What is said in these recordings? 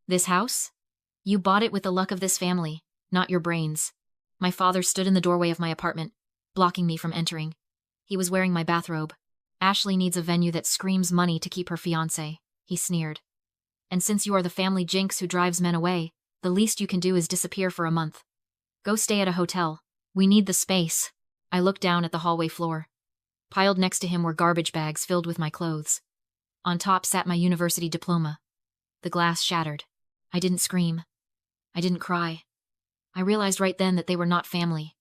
This house? You bought it with the luck of this family, not your brains. My father stood in the doorway of my apartment, blocking me from entering. He was wearing my bathrobe. Ashley needs a venue that screams money to keep her fiancé, he sneered. And since you are the family jinx who drives men away, the least you can do is disappear for a month. Go stay at a hotel. We need the space. I looked down at the hallway floor. Piled next to him were garbage bags filled with my clothes. On top sat my university diploma. The glass shattered. I didn't scream. I didn't cry. I realized right then that they were not family.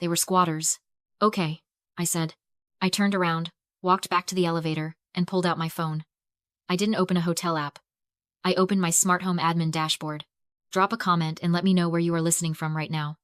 They were squatters. Okay, I said. I turned around, walked back to the elevator, and pulled out my phone. I didn't open a hotel app. I opened my smart home admin dashboard. Drop a comment and let me know where you are listening from right now.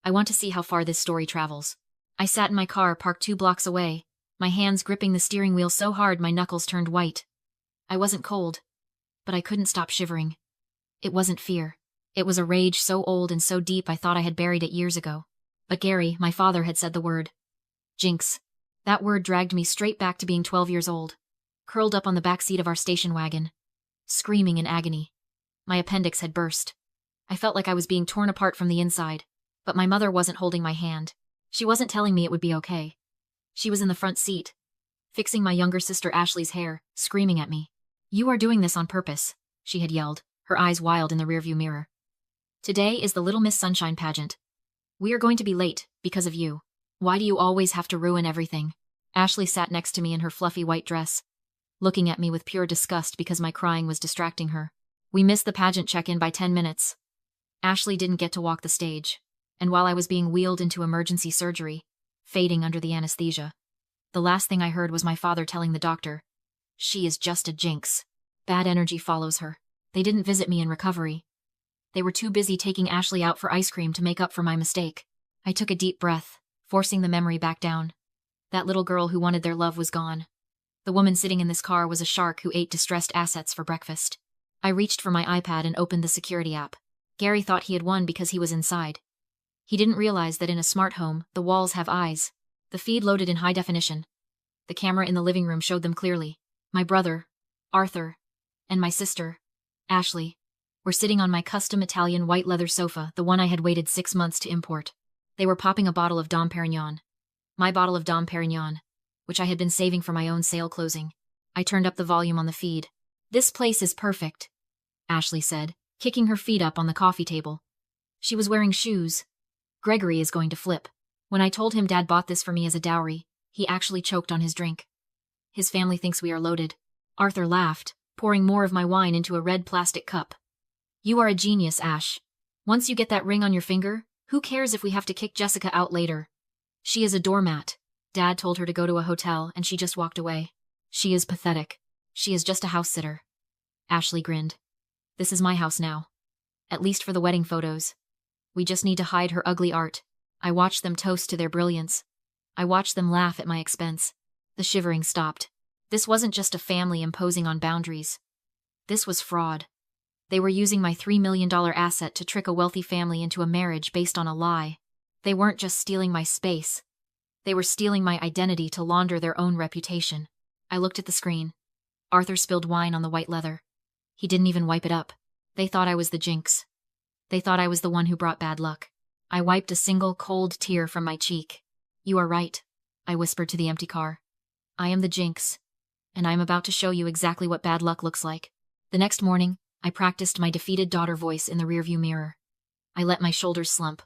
I want to see how far this story travels. I sat in my car parked 2 blocks away, my hands gripping the steering wheel so hard my knuckles turned white. I wasn't cold, but I couldn't stop shivering. It wasn't fear. It was a rage so old and so deep I thought I had buried it years ago. But Gary, my father, had said the word. Jinx. That word dragged me straight back to being 12 years old, curled up on the back seat of our station wagon, screaming in agony. My appendix had burst. I felt like I was being torn apart from the inside, but my mother wasn't holding my hand. She wasn't telling me it would be okay. She was in the front seat, fixing my younger sister Ashley's hair, screaming at me. You are doing this on purpose, she had yelled, her eyes wild in the rearview mirror. Today is the Little Miss Sunshine pageant. We are going to be late, because of you. Why do you always have to ruin everything? Ashley sat next to me in her fluffy white dress, looking at me with pure disgust because my crying was distracting her. We missed the pageant check-in by 10 minutes. Ashley didn't get to walk the stage, and while I was being wheeled into emergency surgery, fading under the anesthesia, the last thing I heard was my father telling the doctor, "She is just a jinx. Bad energy follows her." They didn't visit me in recovery. They were too busy taking Ashley out for ice cream to make up for my mistake. I took a deep breath, forcing the memory back down. That little girl who wanted their love was gone. The woman sitting in this car was a shark who ate distressed assets for breakfast. I reached for my iPad and opened the security app. Gary thought he had won because he was inside. He didn't realize that in a smart home, the walls have eyes. The feed loaded in high definition. The camera in the living room showed them clearly. My brother, Arthur, and my sister, Ashley, were sitting on my custom Italian white leather sofa, the one I had waited 6 months to import. They were popping a bottle of Dom Perignon. My bottle of Dom Perignon, which I had been saving for my own sale closing. I turned up the volume on the feed. "This place is perfect," Ashley said, kicking her feet up on the coffee table. She was wearing shoes. "Gregory is going to flip. When I told him Dad bought this for me as a dowry, he actually choked on his drink. His family thinks we are loaded." Arthur laughed, pouring more of my wine into a red plastic cup. "You are a genius, Ash. Once you get that ring on your finger, who cares if we have to kick Jessica out later? She is a doormat. Dad told her to go to a hotel and she just walked away. She is pathetic. She is just a house sitter." Ashley grinned. "This is my house now. At least for the wedding photos. We just need to hide her ugly art." I watched them toast to their brilliance. I watched them laugh at my expense. The shivering stopped. This wasn't just a family imposing on boundaries. This was fraud. They were using my $3 million asset to trick a wealthy family into a marriage based on a lie. They weren't just stealing my space. They were stealing my identity to launder their own reputation. I looked at the screen. Arthur spilled wine on the white leather. He didn't even wipe it up. They thought I was the jinx. They thought I was the one who brought bad luck. I wiped a single cold tear from my cheek. "You are right," I whispered to the empty car. "I am the jinx, and I am about to show you exactly what bad luck looks like." The next morning, I practiced my defeated daughter voice in the rearview mirror. I let my shoulders slump.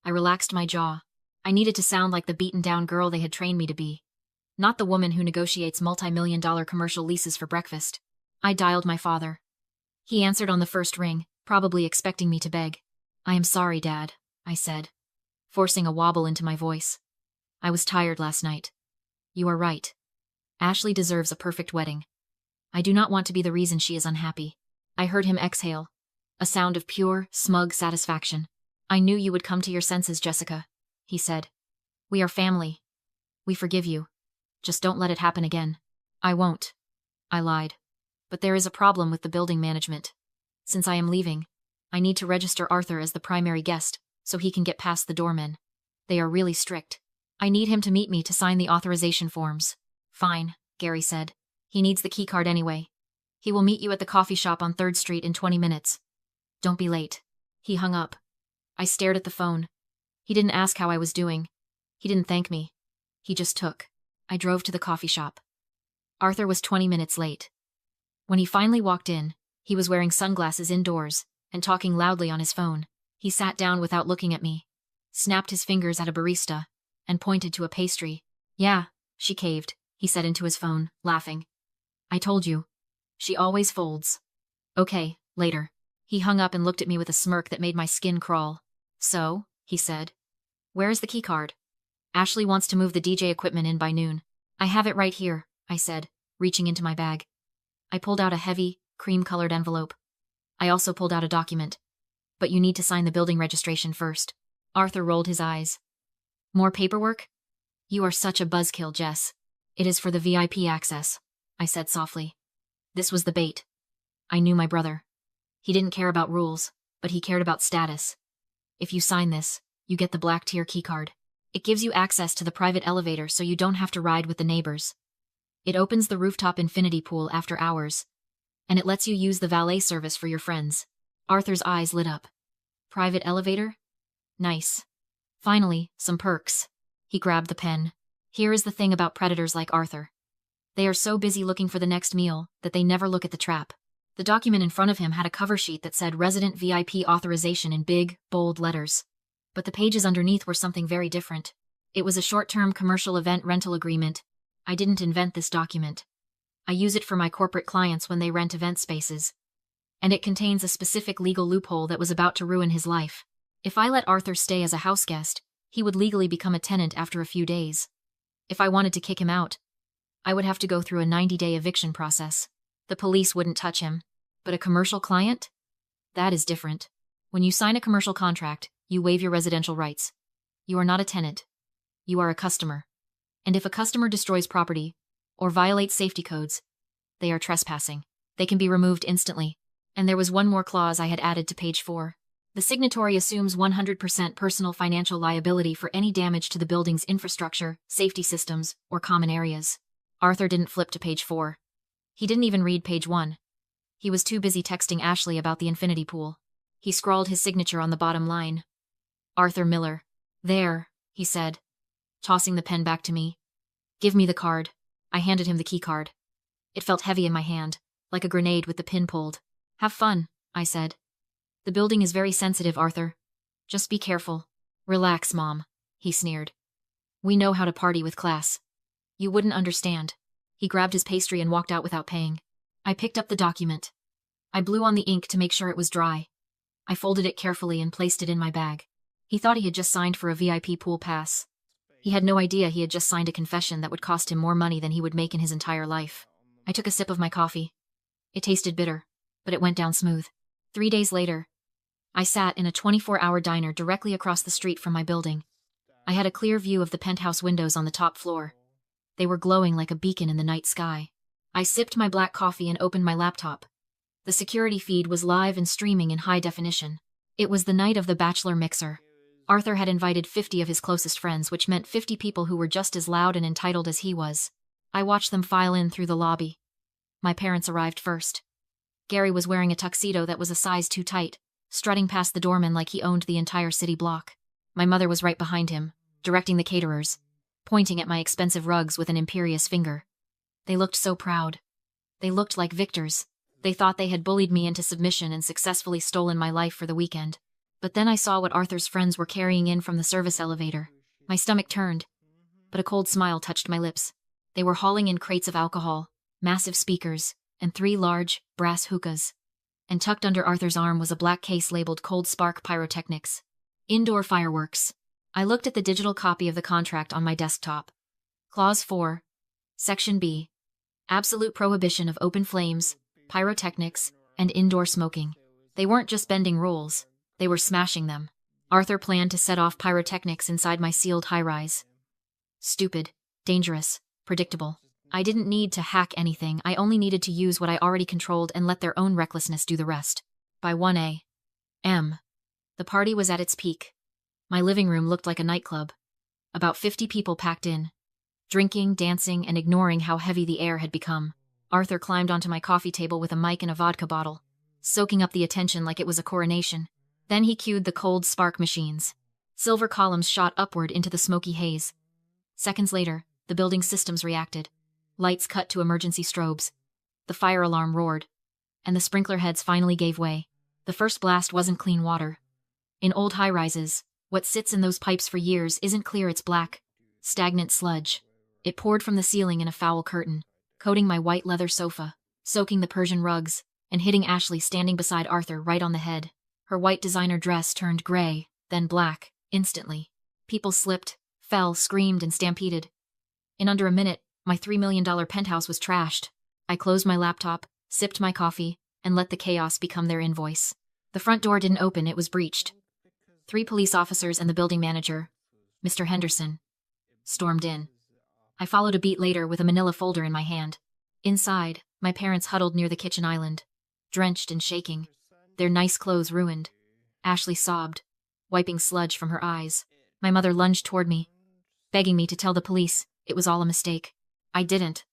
I relaxed my jaw. I needed to sound like the beaten-down girl they had trained me to be, not the woman who negotiates multi-million-dollar commercial leases for breakfast. I dialed my father. He answered on the first ring, probably expecting me to beg. "I am sorry, Dad," I said, forcing a wobble into my voice. "I was tired last night." "You are right. Ashley deserves a perfect wedding. I do not want to be the reason she is unhappy." I heard him exhale, a sound of pure, smug satisfaction. "I knew you would come to your senses, Jessica," he said. "We are family. We forgive you. Just don't let it happen again." "I won't," I lied. "But there is a problem with the building management. Since I am leaving, I need to register Arthur as the primary guest so he can get past the doormen. They are really strict. I need him to meet me to sign the authorization forms." "Fine," Gary said. "He needs the keycard anyway. He will meet you at the coffee shop on 3rd Street in 20 minutes. Don't be late. He hung up. I stared at the phone. He didn't ask how I was doing. He didn't thank me. He just took. I drove to the coffee shop. Arthur was 20 minutes late. When he finally walked in, he was wearing sunglasses indoors and talking loudly on his phone. He sat down without looking at me, snapped his fingers at a barista, and pointed to a pastry. Yeah, she caved, he said into his phone, laughing. I told you. She always folds. Okay, later. He hung up and looked at me with a smirk that made my skin crawl. So, he said. Where is the keycard? Ashley wants to move the DJ equipment in by noon. I have it right here, I said, reaching into my bag. I pulled out a heavy, cream-colored envelope. I also pulled out a document. But you need to sign the building registration first. Arthur rolled his eyes. More paperwork? You are such a buzzkill, Jess. It is for the VIP access, I said softly. This was the bait. I knew my brother. He didn't care about rules, but he cared about status. If you sign this, you get the black tier keycard. It gives you access to the private elevator so you don't have to ride with the neighbors. It opens the rooftop infinity pool after hours, and it lets you use the valet service for your friends. Arthur's eyes lit up. Private elevator? Nice. Finally, some perks. He grabbed the pen. Here is the thing about predators like Arthur. They are so busy looking for the next meal that they never look at the trap. The document in front of him had a cover sheet that said Resident VIP Authorization in big, bold letters. But the pages underneath were something very different. It was a short-term commercial event rental agreement. I didn't invent this document. I use it for my corporate clients when they rent event spaces. And it contains a specific legal loophole that was about to ruin his life. If I let Arthur stay as a house guest, he would legally become a tenant after a few days. If I wanted to kick him out, I would have to go through a 90-day eviction process. The police wouldn't touch him. But a commercial client? That is different. When you sign a commercial contract, you waive your residential rights. You are not a tenant. You are a customer. And if a customer destroys property, or violates safety codes, they are trespassing. They can be removed instantly. And there was one more clause I had added to page 4. The signatory assumes 100% personal financial liability for any damage to the building's infrastructure, safety systems, or common areas. Arthur didn't flip to page 4. He didn't even read page 1. He was too busy texting Ashley about the infinity pool. He scrawled his signature on the bottom line. Arthur Miller. There, he said, tossing the pen back to me. Give me the card. I handed him the key card. It felt heavy in my hand, like a grenade with the pin pulled. Have fun, I said. The building is very sensitive, Arthur. Just be careful. Relax, Mom, he sneered. We know how to party with class. You wouldn't understand. He grabbed his pastry and walked out without paying. I picked up the document. I blew on the ink to make sure it was dry. I folded it carefully and placed it in my bag. He thought he had just signed for a VIP pool pass. He had no idea he had just signed a confession that would cost him more money than he would make in his entire life. I took a sip of my coffee. It tasted bitter, but it went down smooth. 3 days later, I sat in a 24-hour diner directly across the street from my building. I had a clear view of the penthouse windows on the top floor. They were glowing like a beacon in the night sky. I sipped my black coffee and opened my laptop. The security feed was live and streaming in high definition. It was the night of the Bachelor Mixer. Arthur had invited 50 of his closest friends, which meant 50 people who were just as loud and entitled as he was. I watched them file in through the lobby. My parents arrived first. Gary was wearing a tuxedo that was a size too tight, strutting past the doorman like he owned the entire city block. My mother was right behind him, directing the caterers, pointing at my expensive rugs with an imperious finger. They looked so proud. They looked like victors. They thought they had bullied me into submission and successfully stolen my life for the weekend. But then I saw what Arthur's friends were carrying in from the service elevator. My stomach turned, but a cold smile touched my lips. They were hauling in crates of alcohol, massive speakers, and 3 large, brass hookahs. And tucked under Arthur's arm was a black case labeled Cold Spark Pyrotechnics. Indoor fireworks. I looked at the digital copy of the contract on my desktop. Clause 4. Section B. Absolute prohibition of open flames, pyrotechnics, and indoor smoking. They weren't just bending rules, they were smashing them. Arthur planned to set off pyrotechnics inside my sealed high-rise. Stupid, dangerous, predictable. I didn't need to hack anything, I only needed to use what I already controlled and let their own recklessness do the rest. By 1 a.m., the party was at its peak. My living room looked like a nightclub. About 50 people packed in, drinking, dancing, and ignoring how heavy the air had become. Arthur climbed onto my coffee table with a mic and a vodka bottle, soaking up the attention like it was a coronation. Then he cued the cold spark machines. Silver columns shot upward into the smoky haze. Seconds later, the building's systems reacted. Lights cut to emergency strobes. The fire alarm roared, and the sprinkler heads finally gave way. The first blast wasn't clean water. In old high-rises, what sits in those pipes for years isn't clear, it's black, stagnant sludge. It poured from the ceiling in a foul curtain, coating my white leather sofa, soaking the Persian rugs, and hitting Ashley standing beside Arthur right on the head. Her white designer dress turned gray, then black, instantly. People slipped, fell, screamed, and stampeded. In under a minute, my $3 million penthouse was trashed. I closed my laptop, sipped my coffee, and let the chaos become their invoice. The front door didn't open, it was breached. 3 police officers and the building manager, Mr. Henderson, stormed in. I followed a beat later with a manila folder in my hand. Inside, my parents huddled near the kitchen island, drenched and shaking, their nice clothes ruined. Ashley sobbed, wiping sludge from her eyes. My mother lunged toward me, begging me to tell the police it was all a mistake. I didn't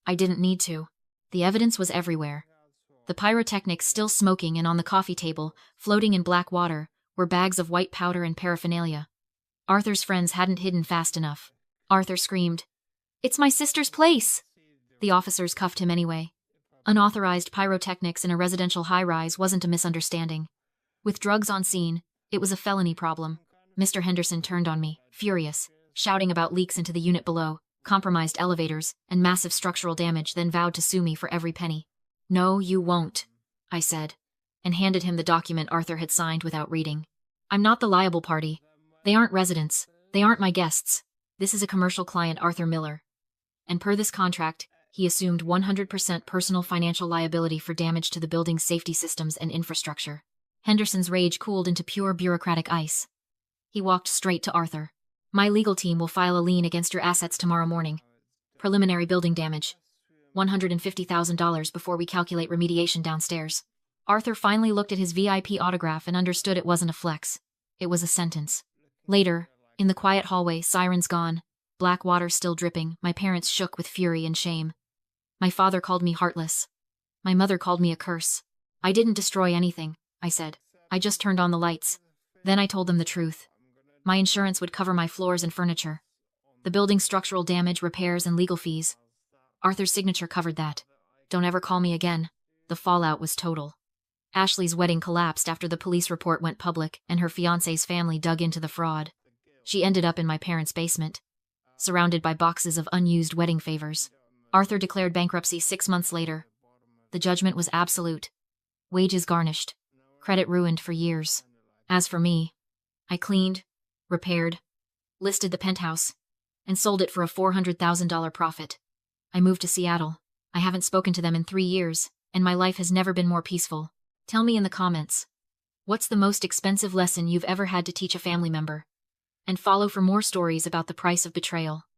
need to. The evidence was everywhere. The pyrotechnics still smoking, and on the coffee table, floating in black water, were bags of white powder and paraphernalia. Arthur's friends hadn't hidden fast enough. Arthur screamed, "It's my sister's place!" The officers cuffed him anyway. Unauthorized pyrotechnics in a residential high-rise wasn't a misunderstanding. With drugs on scene, it was a felony problem. Mr. Henderson turned on me, furious, shouting about leaks into the unit below, compromised elevators, and massive structural damage, then vowed to sue me for every penny. "No, you won't," I said, and handed him the document Arthur had signed without reading. "I'm not the liable party. They aren't residents. They aren't my guests. This is a commercial client, Arthur Miller. And per this contract, he assumed 100% personal financial liability for damage to the building's safety systems and infrastructure." Henderson's rage cooled into pure bureaucratic ice. He walked straight to Arthur. "My legal team will file a lien against your assets tomorrow morning. Preliminary building damage. $150,000 before we calculate remediation downstairs." Arthur finally looked at his VIP autograph and understood it wasn't a flex. It was a sentence. Later, in the quiet hallway, sirens gone, black water still dripping, my parents shook with fury and shame. My father called me heartless. My mother called me a curse. "I didn't destroy anything," I said. "I just turned on the lights." Then I told them the truth. My insurance would cover my floors and furniture. The building's structural damage, repairs, and legal fees. Arthur's signature covered that. Don't ever call me again. The fallout was total. Ashley's wedding collapsed after the police report went public and her fiancé's family dug into the fraud. She ended up in my parents' basement, surrounded by boxes of unused wedding favors. Arthur declared bankruptcy 6 months later. The judgment was absolute. Wages garnished. Credit ruined for years. As for me, I cleaned, repaired, listed the penthouse, and sold it for a $400,000 profit. I moved to Seattle. I haven't spoken to them in 3 years, and my life has never been more peaceful. Tell me in the comments, what's the most expensive lesson you've ever had to teach a family member? And follow for more stories about the price of betrayal.